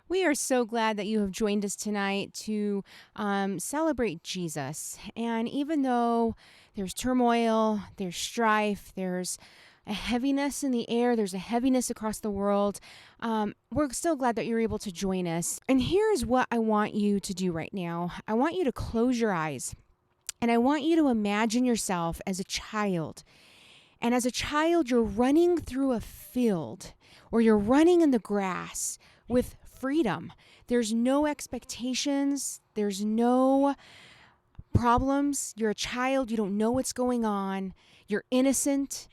We are so glad that you have joined us tonight to celebrate Jesus. And even though there's turmoil, there's strife, there's a heaviness in the air, there's a heaviness across the world, we're still glad that you're able to join us. And here's what I want you to do right now. I want you to close your eyes, and I want you to imagine yourself as a child. And as a child, you're running through a field or you're running in the grass with freedom. There's no expectations, there's no problems. You're a child, you don't know what's going on, you're innocent.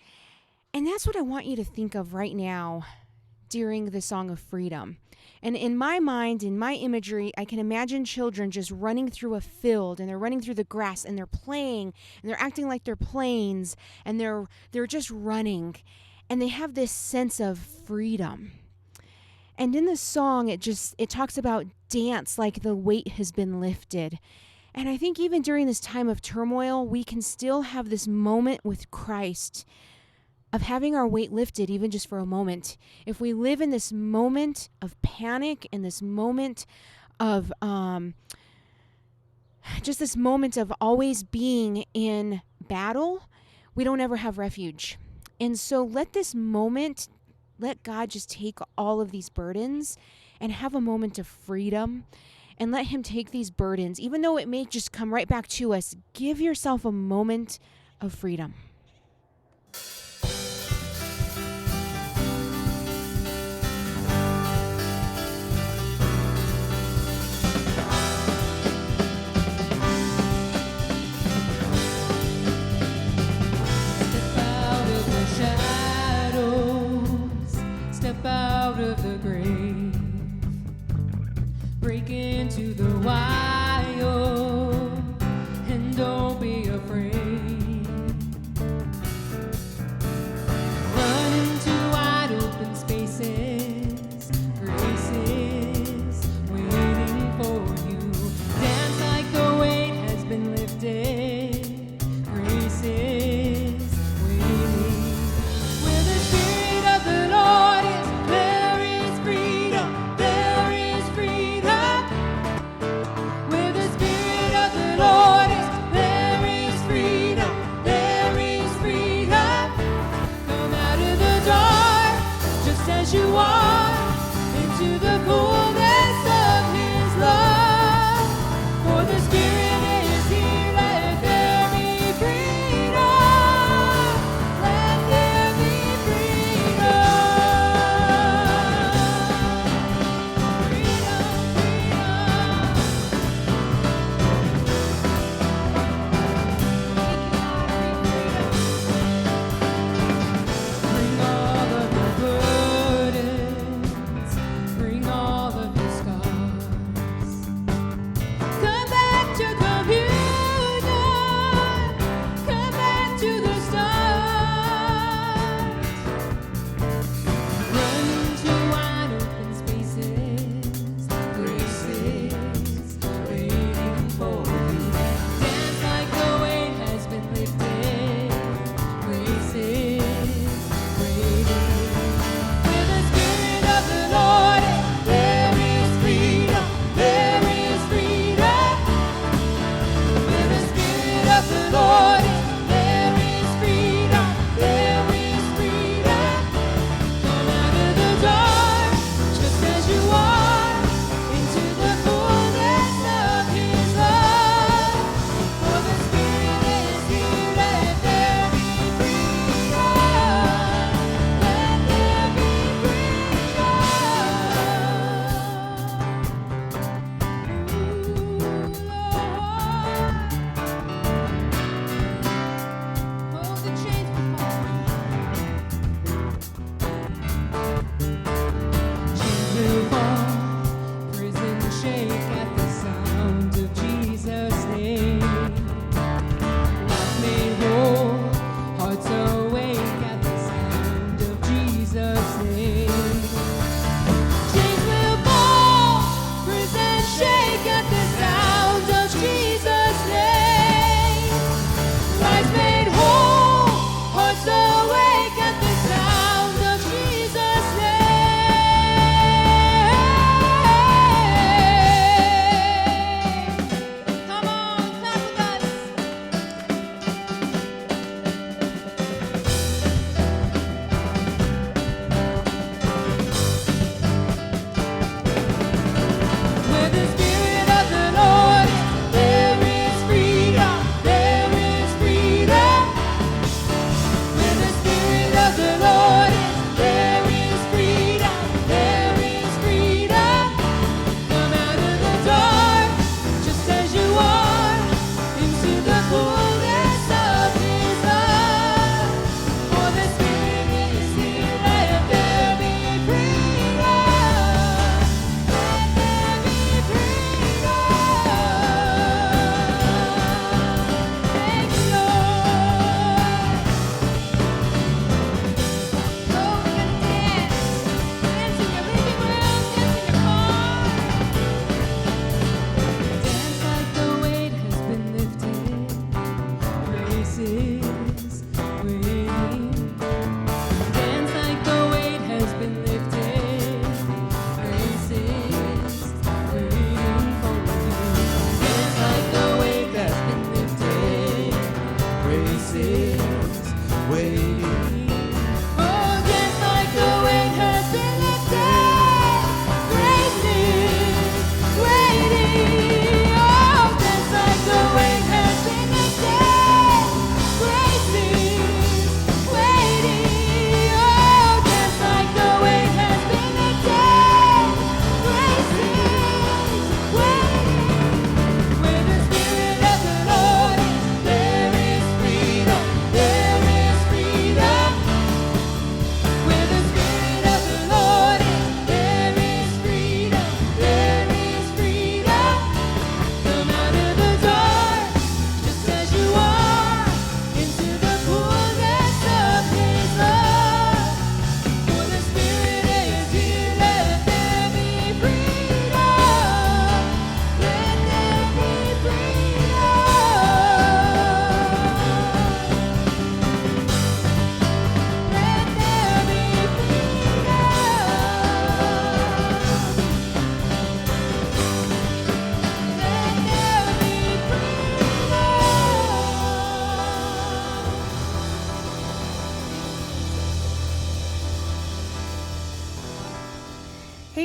And that's what I want you to think of right now during the Song of Freedom. And in my mind, in my imagery, I can imagine children just running through a field, and they're running through the grass, and they're playing, and they're acting like they're planes, and they're just running, and they have this sense of freedom. And in the song, it talks about dance like the weight has been lifted. And I think even during this time of turmoil, we can still have this moment with Christ of having our weight lifted, even just for a moment. If we live in this moment of panic, in this moment of just this moment of always being in battle, we don't ever have refuge. And so let God just take all of these burdens and have a moment of freedom, and let him take these burdens, even though it may just come right back to us. Give yourself a moment of freedom. Step out of the grave, break into the wild, and don't be afraid. Run into wide open spaces, graces waiting for you. Dance like the weight has been lifted, graces waiting. Where the Spirit of the Lord is, there is freedom, there is freedom.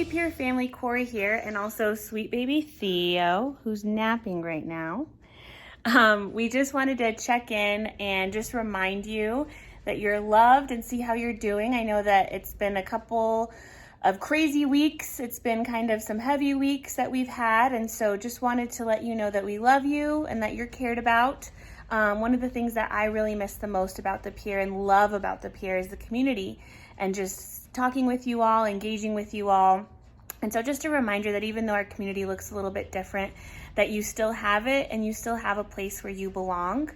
Pier family, Corey here, and also sweet baby Theo, who's napping right now. We just wanted to check in and just remind you that you're loved and see how you're doing. I know that it's been a couple of crazy weeks. It's been kind of some heavy weeks that we've had, and so just wanted to let you know that we love you and that you're cared about. One of the things that I really miss the most about the Pier and love about the Pier is the community and just talking with you all, engaging with you all. And so just a reminder that even though our community looks a little bit different, that you still have it and you still have a place where you belong,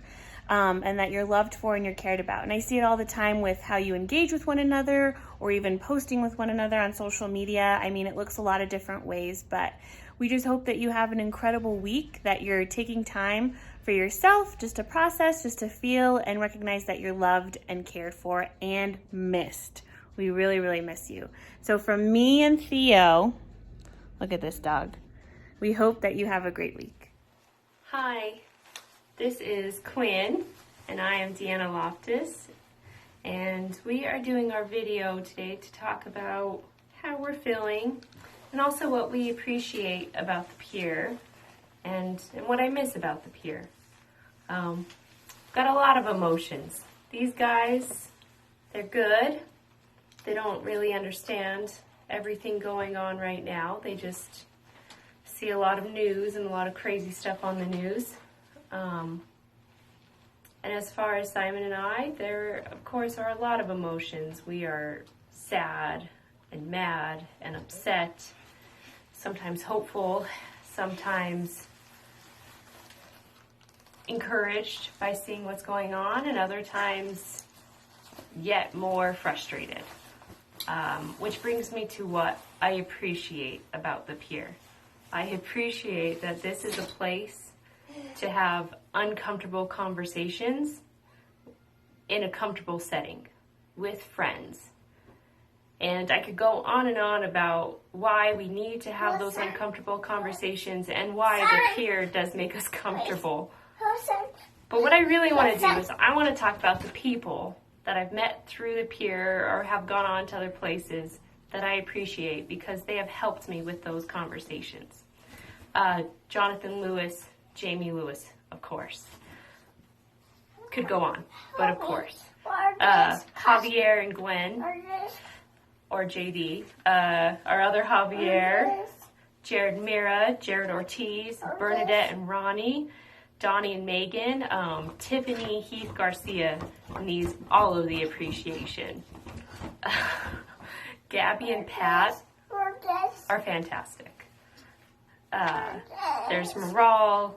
and that you're loved for and you're cared about. And I see it all the time with how you engage with one another or even posting with one another on social media. I mean, it looks a lot of different ways, but we just hope that you have an incredible week, that you're taking time for yourself just to process, just to feel and recognize that you're loved and cared for and missed. We really, really miss you. So from me and Theo, look at this dog. We hope that you have a great week. Hi, this is Quinn, and I am Deanna Loftus, and we are doing our video today to talk about how we're feeling and also what we appreciate about the Pier and what I miss about the Pier. Got a lot of emotions. These guys, they're good. They don't really understand everything going on right now. They just see a lot of news and a lot of crazy stuff on the news. And as far as Simon and I, there, of course, are a lot of emotions. We are sad and mad and upset, sometimes hopeful, sometimes encouraged by seeing what's going on, and other times yet more frustrated. Which brings me to what I appreciate about the Pier. I appreciate that this is a place to have uncomfortable conversations in a comfortable setting with friends. And I could go on and on about why we need to have those uncomfortable conversations and why the Pier does make us comfortable. But what I really want to do is I want to talk about the people that I've met through the Pier or have gone on to other places that I appreciate because they have helped me with those conversations. Jonathan Lewis, Jamie Lewis, of course. Could go on, but of course. Javier and Gwen, or JD. Our other Javier, Jared Mira, Jared Ortiz, Bernadette and Ronnie, Donnie and Megan, Tiffany, Heath Garcia, needs all of the appreciation. Gabby and Pat are fantastic. There's Maral,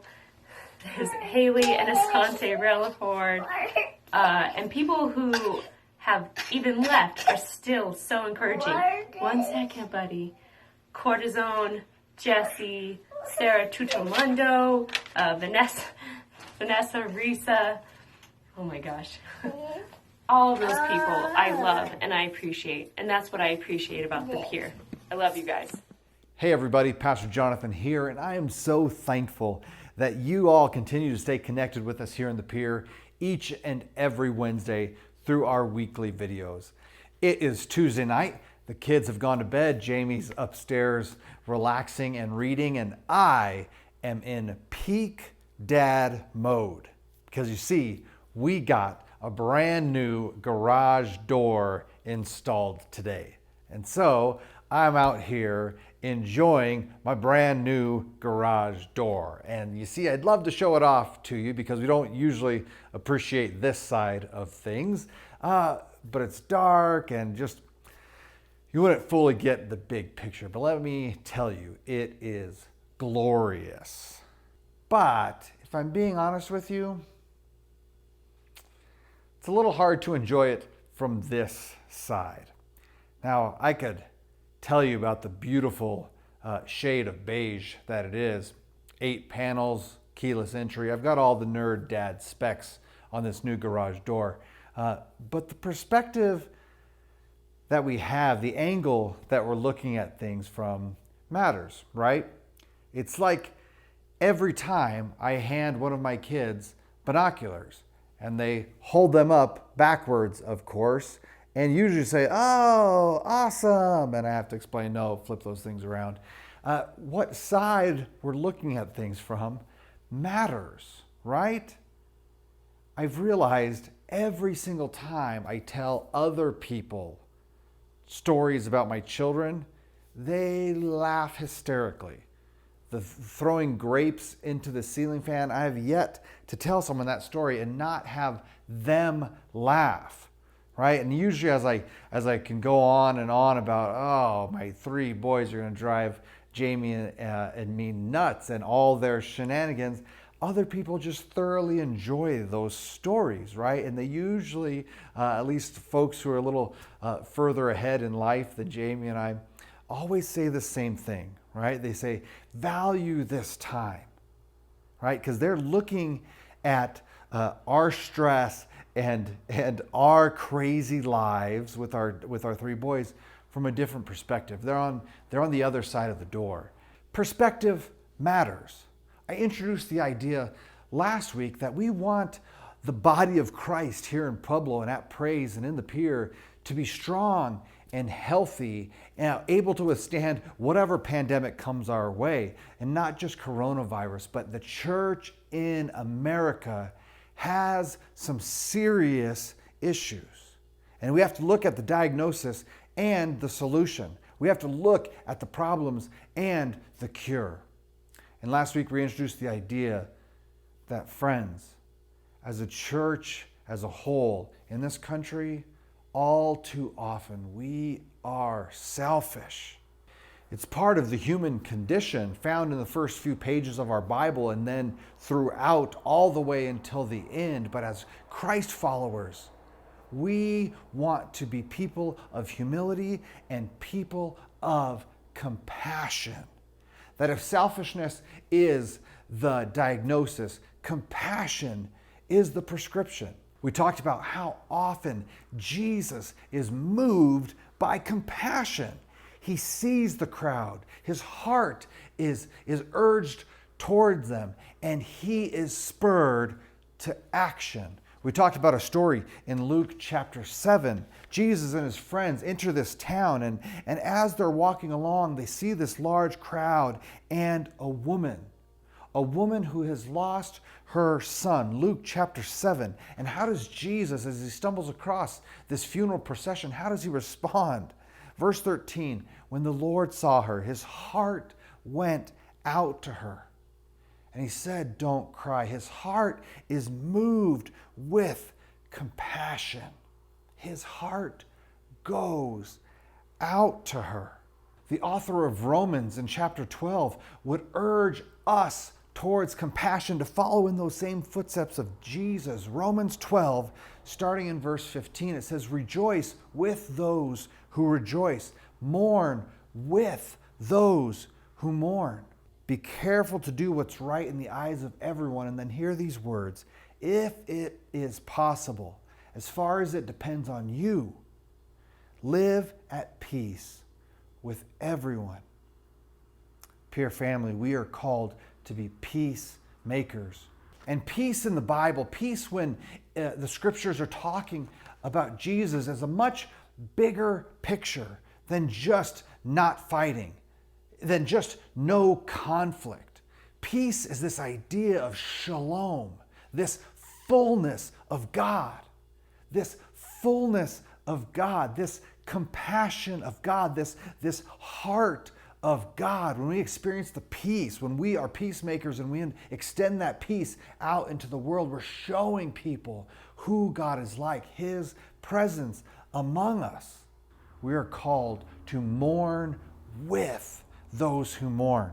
there's Haley and Asante Relaford, and people who have even left are still so encouraging. 1 second, buddy. Cortisone, Jesse, Sarah Tutomundo, Vanessa, Risa. Oh my gosh. All of those people I love and I appreciate. And that's what I appreciate about the Pier. I love you guys. Hey everybody, Pastor Jonathan here, and I am so thankful that you all continue to stay connected with us here in the Pier each and every Wednesday through our weekly videos. It is Tuesday night. The kids have gone to bed. Jamie's upstairs relaxing and reading, and I am in peak dad mode. Because you see, we got a brand new garage door installed today. And so I'm out here enjoying my brand new garage door. And you see, I'd love to show it off to you because we don't usually appreciate this side of things. But it's dark and just you wouldn't fully get the big picture, but let me tell you, it is glorious. But if I'm being honest with you, it's a little hard to enjoy it from this side. Now, I could tell you about the beautiful shade of beige that it is. 8 panels, keyless entry. I've got all the nerd dad specs on this new garage door. But the perspective that we have, the angle that we're looking at things from matters, right? It's like every time I hand one of my kids binoculars and they hold them up backwards, of course, and usually say, oh, awesome. And I have to explain, no, flip those things around. What side we're looking at things from matters, right? I've realized every single time I tell other people stories about my children, they laugh hysterically. The throwing grapes into the ceiling fan, I have yet to tell someone that story and not have them laugh, right? And usually as I can go on and on about, oh, my 3 boys are going to drive Jamie and me nuts and all their shenanigans, other people just thoroughly enjoy those stories, right? And they usually, at least folks who are a little further ahead in life than Jamie and I, always say the same thing, right? They say, value this time, right? Because they're looking at our stress and our crazy lives with our 3 boys from a different perspective. They're on the other side of the door. Perspective matters. I introduced the idea last week that we want the body of Christ here in Pueblo and at Praise and in the Pier to be strong and healthy and able to withstand whatever pandemic comes our way. And not just coronavirus, but the church in America has some serious issues. And we have to look at the diagnosis and the solution. We have to look at the problems and the cure. And last week we introduced the idea that, friends, as a church as a whole in this country, all too often we are selfish. It's part of the human condition found in the first few pages of our Bible and then throughout all the way until the end. But as Christ followers, we want to be people of humility and people of compassion. That if selfishness is the diagnosis, compassion is the prescription. We talked about how often Jesus is moved by compassion. He sees the crowd. His heart is urged towards them, and he is spurred to action. We talked about a story in Luke chapter 7. Jesus and his friends enter this town, and as they're walking along, they see this large crowd and a woman who has lost her son. Luke chapter 7. And how does Jesus, as he stumbles across this funeral procession, how does he respond? Verse 13, when the Lord saw her, his heart went out to her. And he said, don't cry. His heart is moved with compassion. His heart goes out to her. The author of Romans in chapter 12 would urge us towards compassion to follow in those same footsteps of Jesus. Romans 12, starting in verse 15, it says, rejoice with those who rejoice. Mourn with those who mourn. Be careful to do what's right in the eyes of everyone. And then hear these words. If it is possible, as far as it depends on you, live at peace with everyone. Pier family, we are called to be peacemakers. And peace in the Bible, peace when the scriptures are talking about Jesus, as a much bigger picture than just not fighting, than just no conflict. Peace is this idea of shalom, this fullness of God, this fullness of God, this compassion of God, this heart of God. When we experience the peace, when we are peacemakers and we extend that peace out into the world, we're showing people who God is like, his presence among us. We are called to mourn with those who mourn.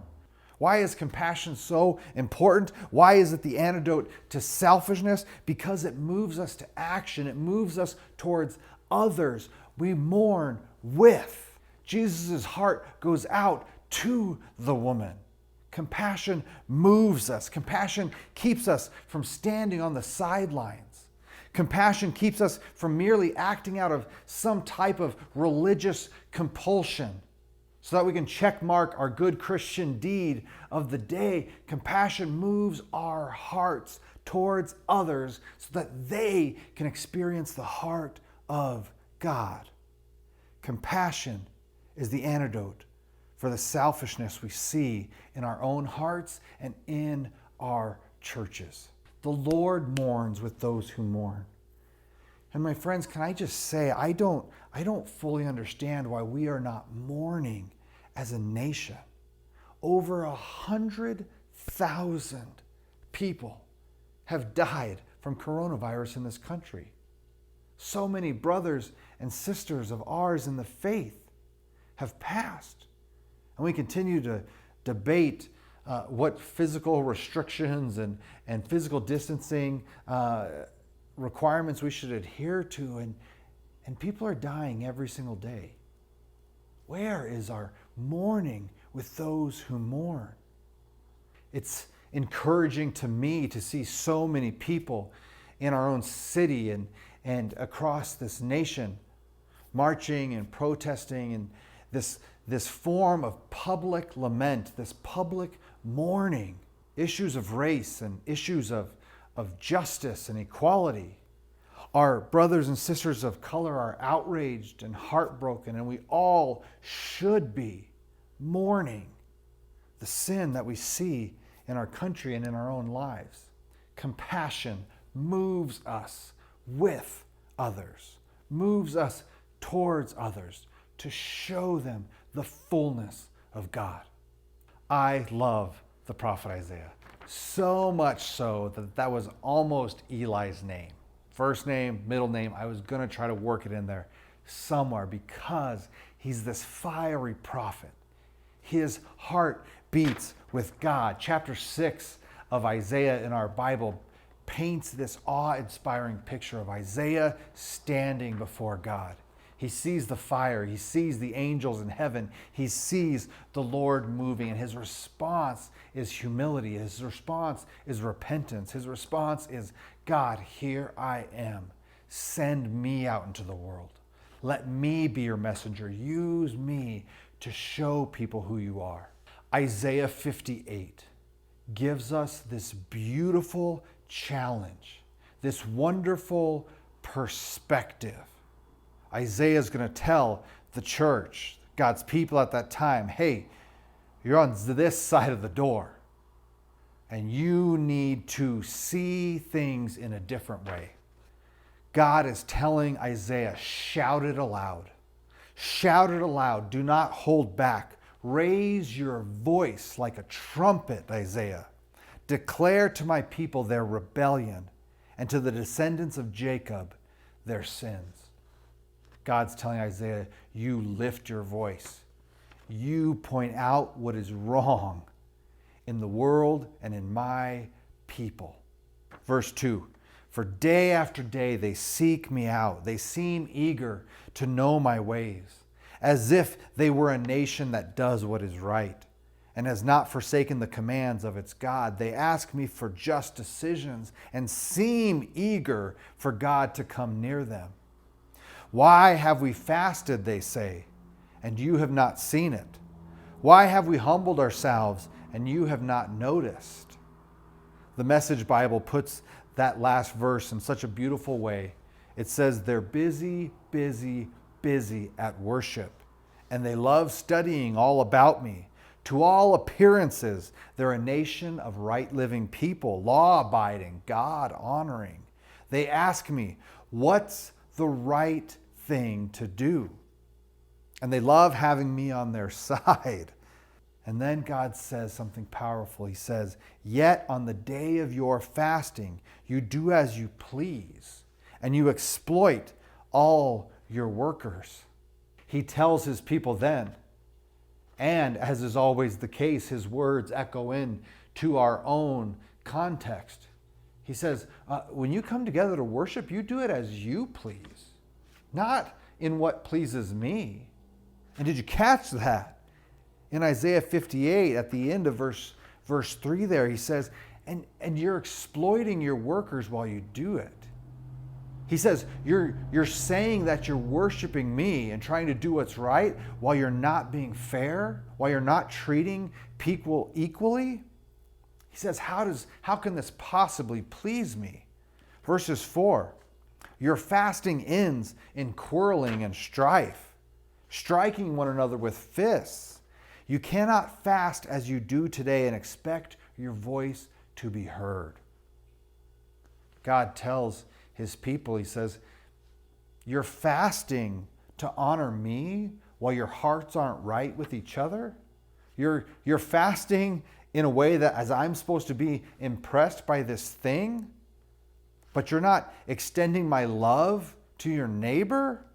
Why is compassion so important? Why is it the antidote to selfishness? Because it moves us to action. It moves us towards others. We mourn with. Jesus' heart goes out to the woman. Compassion moves us. Compassion keeps us from standing on the sidelines. Compassion keeps us from merely acting out of some type of religious compulsion so that we can check mark our good Christian deed of the day. Compassion moves our hearts towards others so that they can experience the heart of God. Compassion is the antidote for the selfishness we see in our own hearts and in our churches. The Lord mourns with those who mourn. And my friends, can I just say, I don't fully understand why we are not mourning as a nation. Over 100,000 people have died from coronavirus in this country. So many brothers and sisters of ours in the faith have passed. And we continue to debate what physical restrictions and physical distancing requirements we should adhere to. And people are dying every single day. Where is our mourning with those who mourn? It's encouraging to me to see so many people in our own city and across this nation marching and protesting, and this form of public lament, this public mourning, issues of race and issues of justice and equality. Our brothers and sisters of color are outraged and heartbroken, and we all should be mourning the sin that we see in our country and in our own lives. Compassion moves us with others, moves us towards others to show them the fullness of God. I love the prophet Isaiah, so much so that was almost Eli's name. First name, middle name. I was going to try to work it in there somewhere because he's this fiery prophet. His heart beats with God. Chapter 6 of Isaiah in our Bible paints this awe-inspiring picture of Isaiah standing before God. He sees the fire. He sees the angels in heaven. He sees the Lord moving, and his response is humility. His response is repentance. His response is, God, here I am. Send me out into the world. Let me be your messenger. Use me to show people who you are. Isaiah 58 gives us this beautiful challenge, this wonderful perspective. Isaiah is going to tell the church, God's people at that time, hey, you're on this side of the door, and you need to see things in a different way. God is telling Isaiah, shout it aloud. Shout it aloud. Do not hold back. Raise your voice like a trumpet, Isaiah. Declare to my people their rebellion, and to the descendants of Jacob their sins. God's telling Isaiah, you lift your voice. You point out what is wrong in the world and in my people. Verse 2, for day after day they seek me out. They seem eager to know my ways, as if they were a nation that does what is right and has not forsaken the commands of its God. They ask me for just decisions and seem eager for God to come near them. Why have we fasted, they say, and you have not seen it? Why have we humbled ourselves and you have not noticed? The Message Bible puts that last verse in such a beautiful way. It says they're busy, busy, busy at worship, and they love studying all about me. To all appearances, they're a nation of right living people, law-abiding, God-honoring. They ask me, what's the right thing to do? And they love having me on their side. And then God says something powerful. He says, yet on the day of your fasting, you do as you please, and you exploit all your workers. He tells his people then, and as is always the case, his words echo in to our own context. He says, when you come together to worship, you do it as you please, not in what pleases me. And did you catch that? In Isaiah 58, at the end of verse 3 there, he says, and you're exploiting your workers while you do it. He says, you're saying that you're worshiping me and trying to do what's right while you're not being fair, while you're not treating people equally. He says, how can this possibly please me? Verses 4, Your fasting ends in quarreling and strife, striking one another with fists. You cannot fast as you do today and expect your voice to be heard. God tells his people, he says, you're fasting to honor me while your hearts aren't right with each other? You're fasting in a way that as I'm supposed to be impressed by this thing, but you're not extending my love to your neighbor?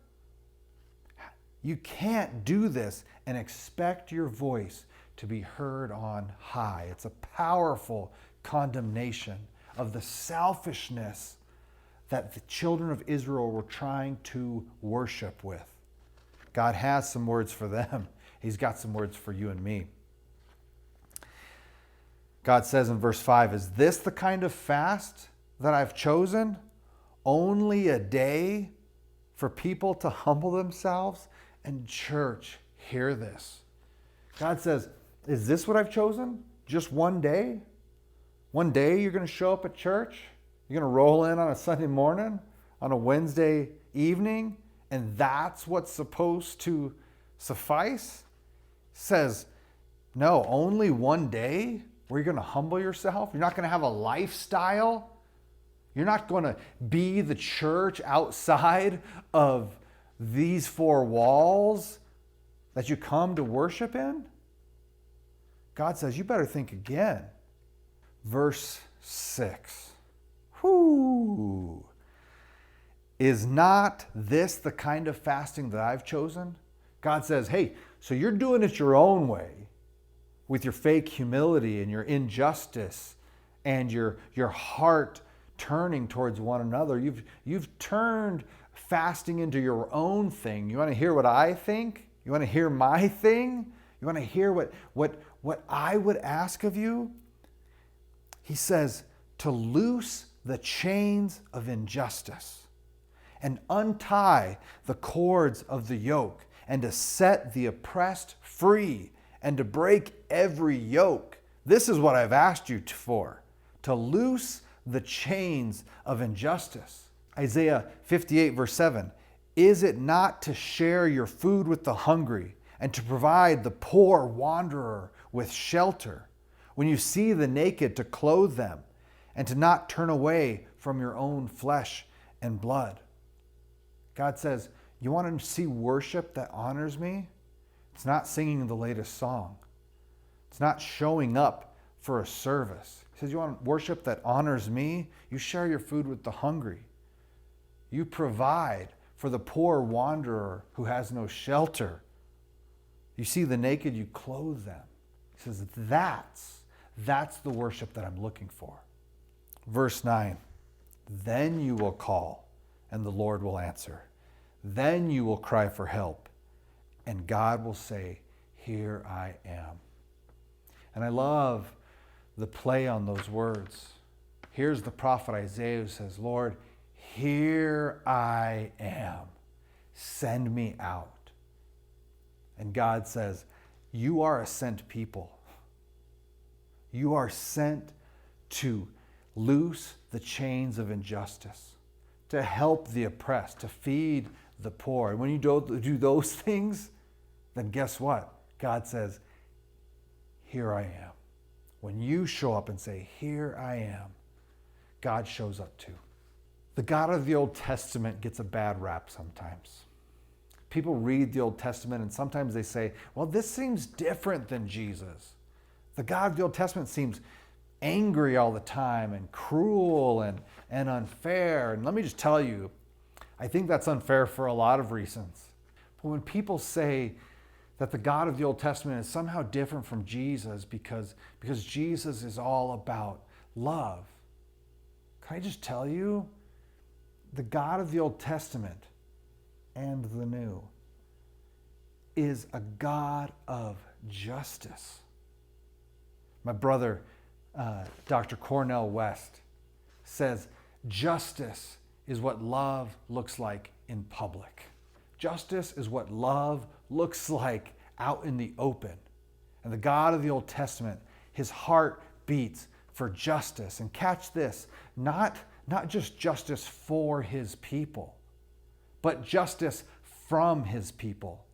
You can't do this and expect your voice to be heard on high. It's a powerful condemnation of the selfishness that the children of Israel were trying to worship with. God has some words for them. He's got some words for you and me. God says in verse 5, is this the kind of fast that I've chosen? Only a day for people to humble themselves? And church, hear this. God says, is this what I've chosen? Just one day? One day you're going to show up at church? You're going to roll in on a Sunday morning, on a Wednesday evening, and that's what's supposed to suffice? Says, no, only one day where you're going to humble yourself. You're not going to have a lifestyle. You're not going to be the church outside of these four walls that you come to worship in. God says, you better think again. Verse 6. Whoo! Is not this the kind of fasting that I've chosen? God says, hey, so you're doing it your own way with your fake humility and your injustice and your heart turning towards one another. You've turned fasting into your own thing. You want to hear what I think? You want to hear my thing? You want to hear what I would ask of you? He says, to loose the chains of injustice and untie the cords of the yoke and to set the oppressed free and to break every yoke. This is what I've asked you for, to loose the chains of injustice. Isaiah 58 verse 7, is it not to share your food with the hungry and to provide the poor wanderer with shelter? When you see the naked, to clothe them and to not turn away from your own flesh and blood. God says, you want to see worship that honors me? It's not singing the latest song. It's not showing up for a service. He says, you want worship that honors me? You share your food with the hungry. You provide for the poor wanderer who has no shelter. You see the naked, you clothe them. He says, that's the worship that I'm looking for. Verse 9, then you will call and the Lord will answer. Then you will cry for help and God will say, here I am. And I love the play on those words. Here's the prophet Isaiah who says, Lord, here I am. Send me out. And God says, you are a sent people. You are sent to loose the chains of injustice, to help the oppressed, to feed the poor. And when you don't do those things, then guess what? God says, here I am. When you show up and say, here I am, God shows up too. The God of the Old Testament gets a bad rap sometimes. People read the Old Testament and sometimes they say, well, this seems different than Jesus. The God of the Old Testament seems angry all the time and cruel and unfair. And let me just tell you, I think that's unfair for a lot of reasons. But when people say that the God of the Old Testament is somehow different from Jesus because Jesus is all about love, can I just tell you, the God of the Old Testament and the New is a God of justice. My brother, Dr. Cornel West, says justice is what love looks like in public. Justice is what love looks like out in the open. And the God of the Old Testament, his heart beats for justice. And catch this, not not just justice for his people, but justice from his people.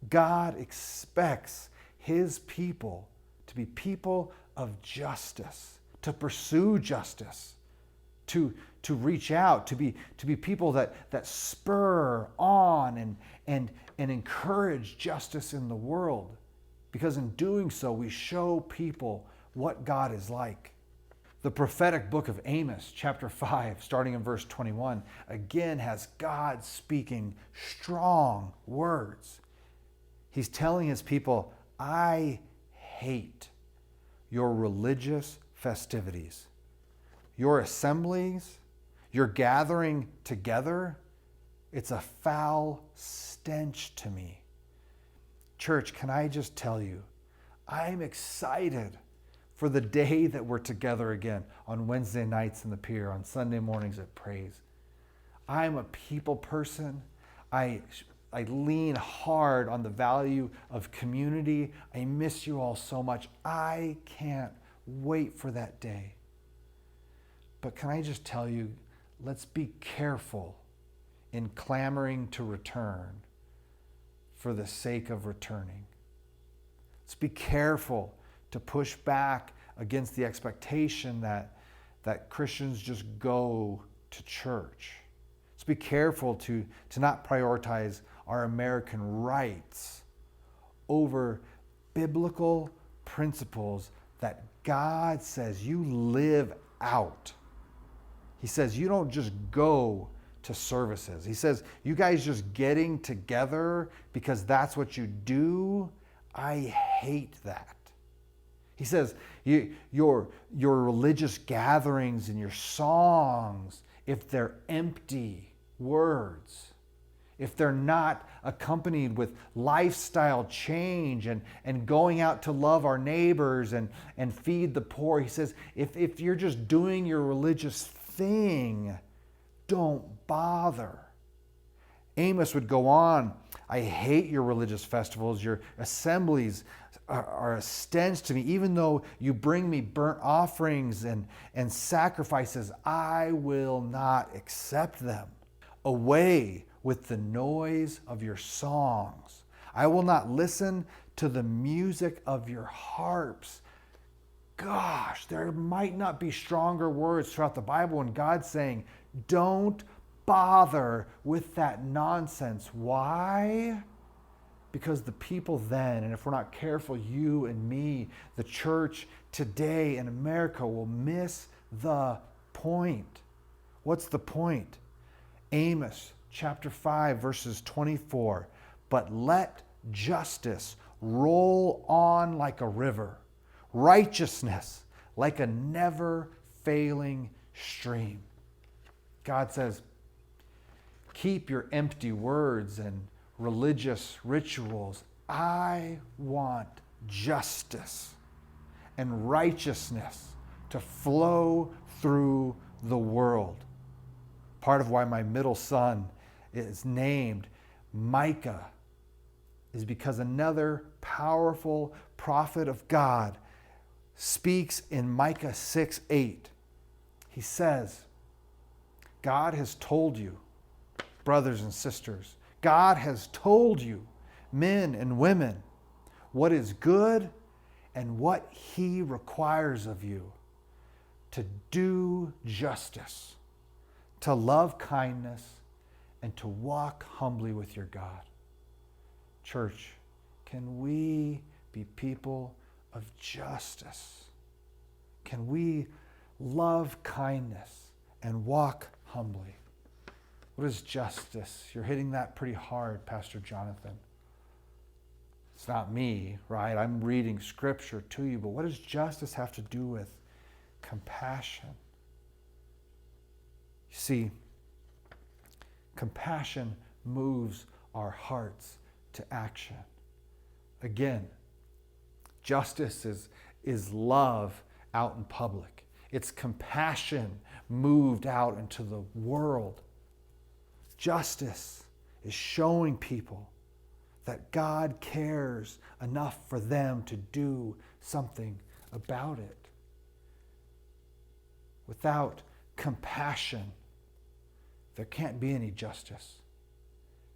God expects his people to be people of justice, to pursue justice, to reach out, to be people that spur on and encourage justice in the world. Because in doing so, we show people what God is like. The prophetic book of Amos, chapter 5, starting in verse 21, again has God speaking strong words. He's telling his people, I hate your religious festivities, your assemblies, your gathering together. It's a foul stench to me. Church, can I just tell you, I'm excited for the day that we're together again on Wednesday nights in the pier, on Sunday mornings at Praise. I'm a people person. I lean hard on the value of community. I miss you all so much. I can't wait for that day. But can I just tell you, let's be careful in clamoring to return for the sake of returning. Let's be careful to push back against the expectation that Christians just go to church. Let's be careful to not prioritize our American rights over biblical principles that God says you live out. He says you don't just go to services. He says you guys just getting together because that's what you do. I hate that. He says your religious gatherings and your songs, if they're empty words, if they're not accompanied with lifestyle change and going out to love our neighbors and feed the poor, he says, if you're just doing your religious thing, don't bother. Amos would go on, I hate your religious festivals, your assemblies are a stench to me. Even though you bring me burnt offerings and sacrifices, I will not accept them. Away with the noise of your songs. I will not listen to the music of your harps. Gosh, there might not be stronger words throughout the Bible when God's saying, don't bother with that nonsense. Why? Because the people then, and if we're not careful, you and me, the church today in America will miss the point. What's the point? Amos chapter 5, verses 24. But let justice roll on like a river, righteousness like a never-failing stream. God says, keep your empty words and religious rituals. I want justice and righteousness to flow through the world. Part of why my middle son is named Micah is because another powerful prophet of God speaks in Micah 6:8. He says, God has told you, brothers and sisters, God has told you, men and women, what is good and what he requires of you: to do justice, to love kindness, and to walk humbly with your God. Church, can we be people of justice? Can we love kindness and walk humbly? What is justice? You're hitting that pretty hard, Pastor Jonathan. It's not me, right? I'm reading scripture to you, but what does justice have to do with compassion? You see, compassion moves our hearts to action. Again, justice is love out in public. It's compassion moved out into the world. Justice is showing people that God cares enough for them to do something about it. Without compassion, there can't be any justice.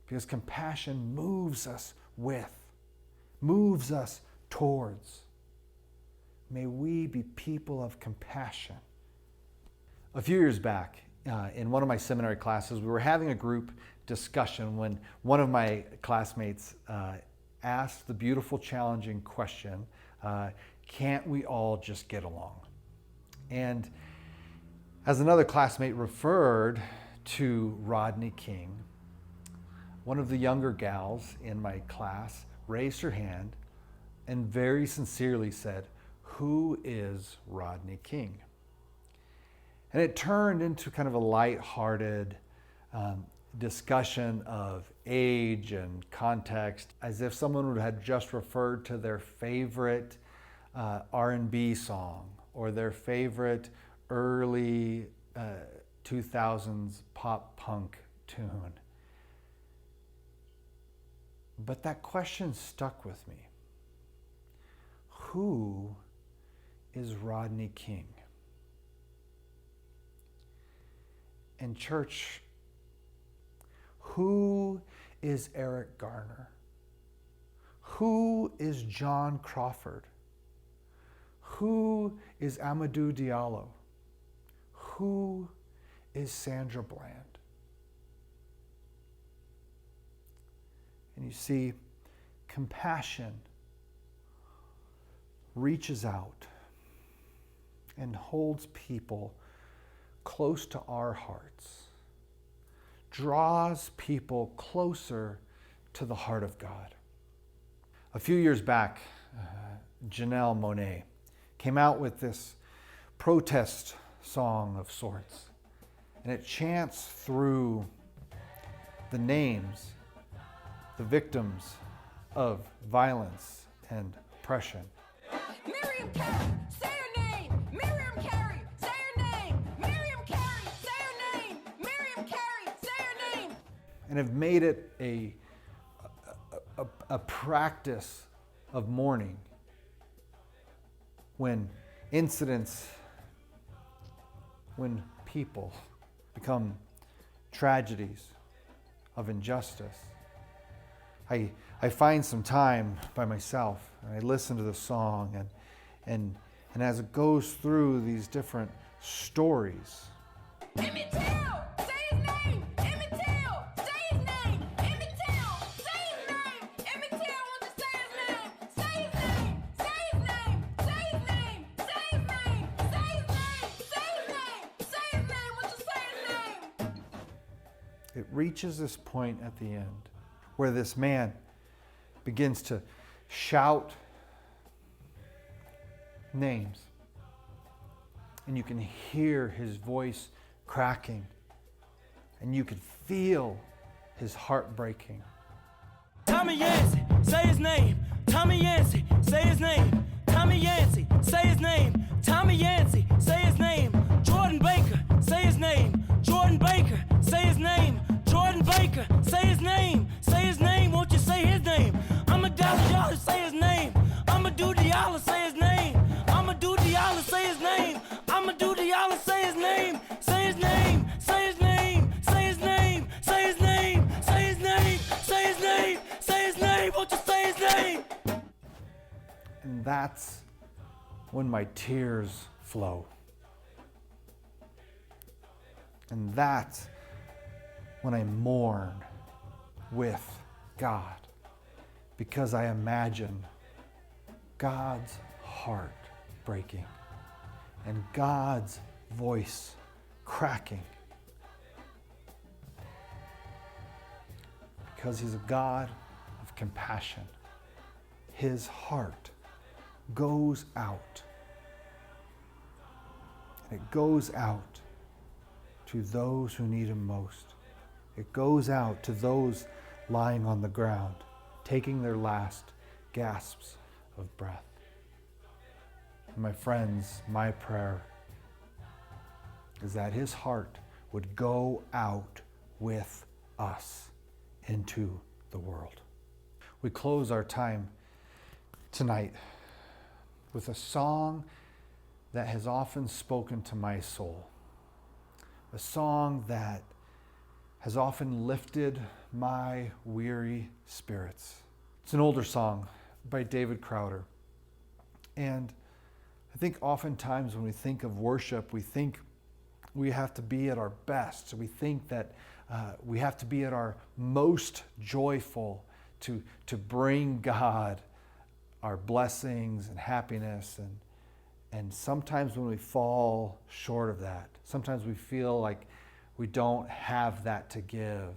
Because compassion moves us moves us towards. May we be people of compassion. A few years back, in one of my seminary classes, we were having a group discussion when one of my classmates asked the beautiful, challenging question, can't we all just get along? And as another classmate referred to Rodney King, one of the younger gals in my class raised her hand and very sincerely said, "Who is Rodney King?" And it turned into kind of a lighthearted discussion of age and context, as if someone had just referred to their favorite R&B song or their favorite early 2000s pop punk tune. But that question stuck with me. Who is Rodney King? And church, who is Eric Garner? Who is John Crawford? Who is Amadou Diallo? Who is Sandra Bland? And you see, compassion reaches out and holds people close to our hearts, draws people closer to the heart of God. A few years back, Janelle Monáe came out with this protest song of sorts, and it chants through the names, the victims of violence and oppression. Miriam Carey, say her name. Miriam Carey, say her name. Miriam Carey, say her name. Miriam Carey, say her name. And have made it a practice of mourning when incidents, when people become tragedies of injustice. I find some time by myself and I listen to the song and as it goes through these different stories. Emmett Till, say his name. Emmett Till, say his name. Emmett Till, say his name. Emmett Till, won't you say his name? Say his name. Say his name. Say his name. Say his name. Say his name. Say his name. Say his name. Won't you say his name? It reaches this point at the end where this man begins to shout names. And you can hear his voice cracking. And you can feel his heart breaking. Tommy Yancey, say his name. Tommy Yancey, say his name. Tommy Yancey, say his name. Tommy Yancey, say his name. Jordan Baker, say his name. Jordan Baker, say his name. Jordan Baker, say his name. Say his name, won't you say his name? Amadou Diallo, say his name. Amadou Diallo, say his name. Amadou Diallo, say his name. Amadou Diallo, say his name. Say his name. Say his name. Say his name. Say his name. Say his name. Say his name. Say his name. Won't you say his name? And that's when my tears flow. And that's when I mourn with God, because I imagine God's heart breaking and God's voice cracking, because He's a God of compassion. His heart goes out, and it goes out to those who need Him most. It goes out to those lying on the ground, taking their last gasps of breath. And my friends, my prayer is that His heart would go out with us into the world. We close our time tonight with a song that has often spoken to my soul. a song that has often lifted my weary spirits. It's an older song by David Crowder. And I think oftentimes when we think of worship, we think we have to be at our best. So we think that we have to be at our most joyful to bring God our blessings and happiness. And sometimes when we fall short of that, sometimes we feel like we don't have that to give,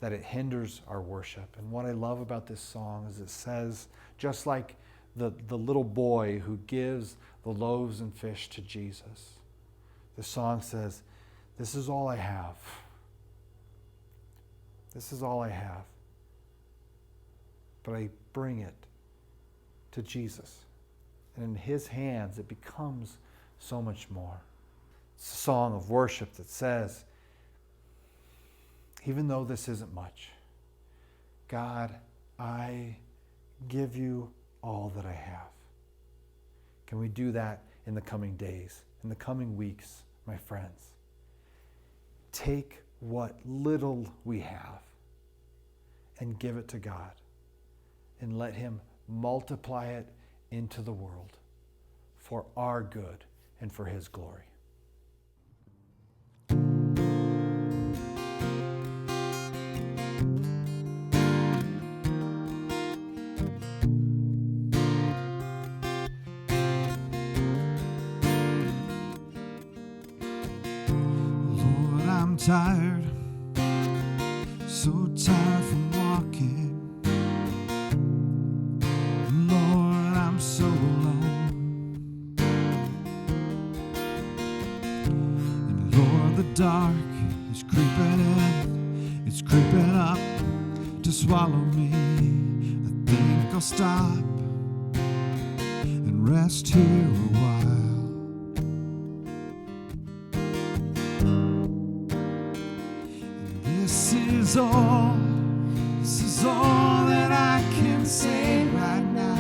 that it hinders our worship. And what I love about this song is it says, just like the little boy who gives the loaves and fish to Jesus, the song says, this is all I have. This is all I have. But I bring it to Jesus. And in his hands, it becomes so much more. It's a song of worship that says, even though this isn't much, God, I give you all that I have. Can we do that in the coming days, in the coming weeks, my friends? Take what little we have and give it to God, and let him multiply it into the world for our good and for his glory. Lord, I'm tired, so tired from walking. Lord, I'm so alone. And Lord, the dark is creeping in, it's creeping up to swallow me. I think I'll stop and rest here a while. This is all that I can say right now.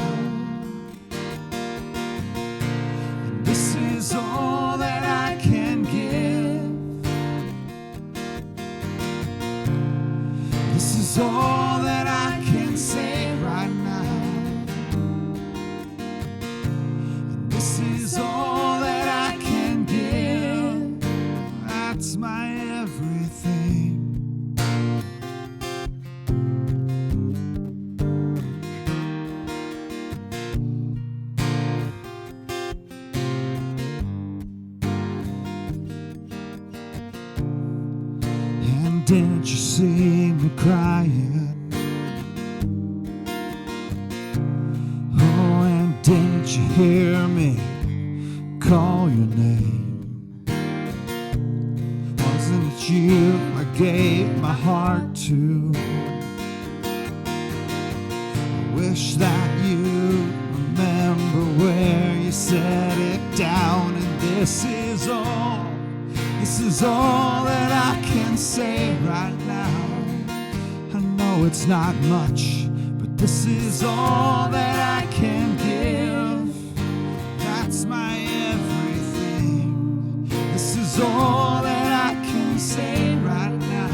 And this is all that I can give. This is all that I can say right now. And this is all that I can give. That's my everything. And didn't you see me crying? Oh, and didn't you hear me call your name? Wasn't it you I gave my heart to? I wish that you remember where you set it down. And this is all that I can say right now. I know it's not much, but this is all that I can give. That's my everything. This is all that I can say right now.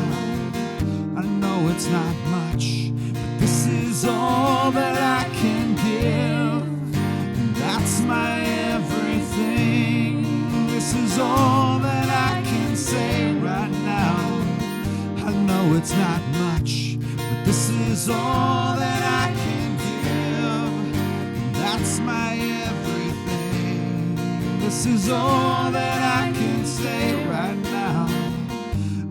I know it's not much, but this is all that I can give. And that's my everything. This is all that I can say right now. I know it's not much, but this is all that I can give. And that's my everything. This is all that I can say right now.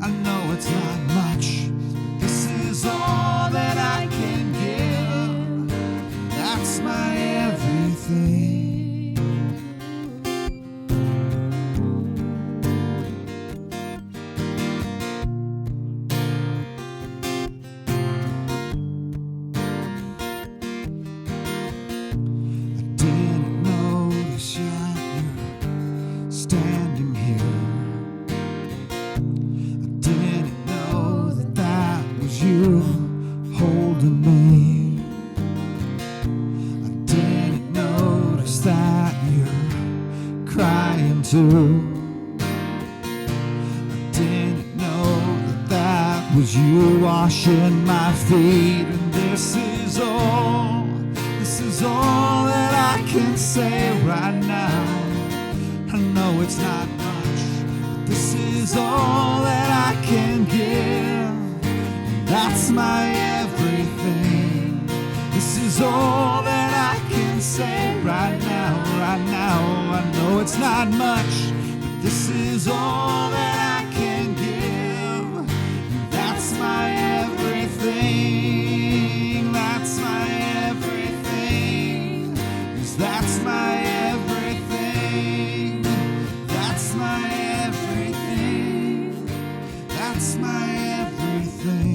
I know it's not much, but this is all that I can give. And that's my everything. Standing here, I didn't know that was you holding me. I didn't notice that you're crying too. was you washing my feet. And this is all that I can say right now. I know it's not much, but this is all that I can give. That's my everything. This is all that I can say right now, right now. I know it's not much, but this is all that I can give. That's my everything. That's my everything. 'Cause that's my everything. That's my everything. That's my everything.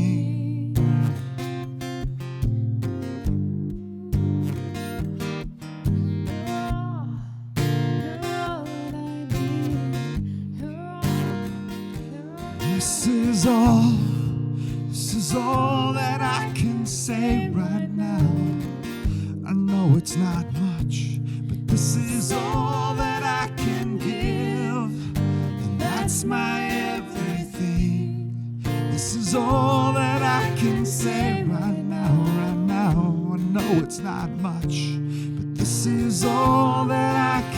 This is all that I can say right now. I know it's not much, but this is all that I can give. And that's my everything. This is all that I can say right now, right now. I know it's not much, but this is all that I can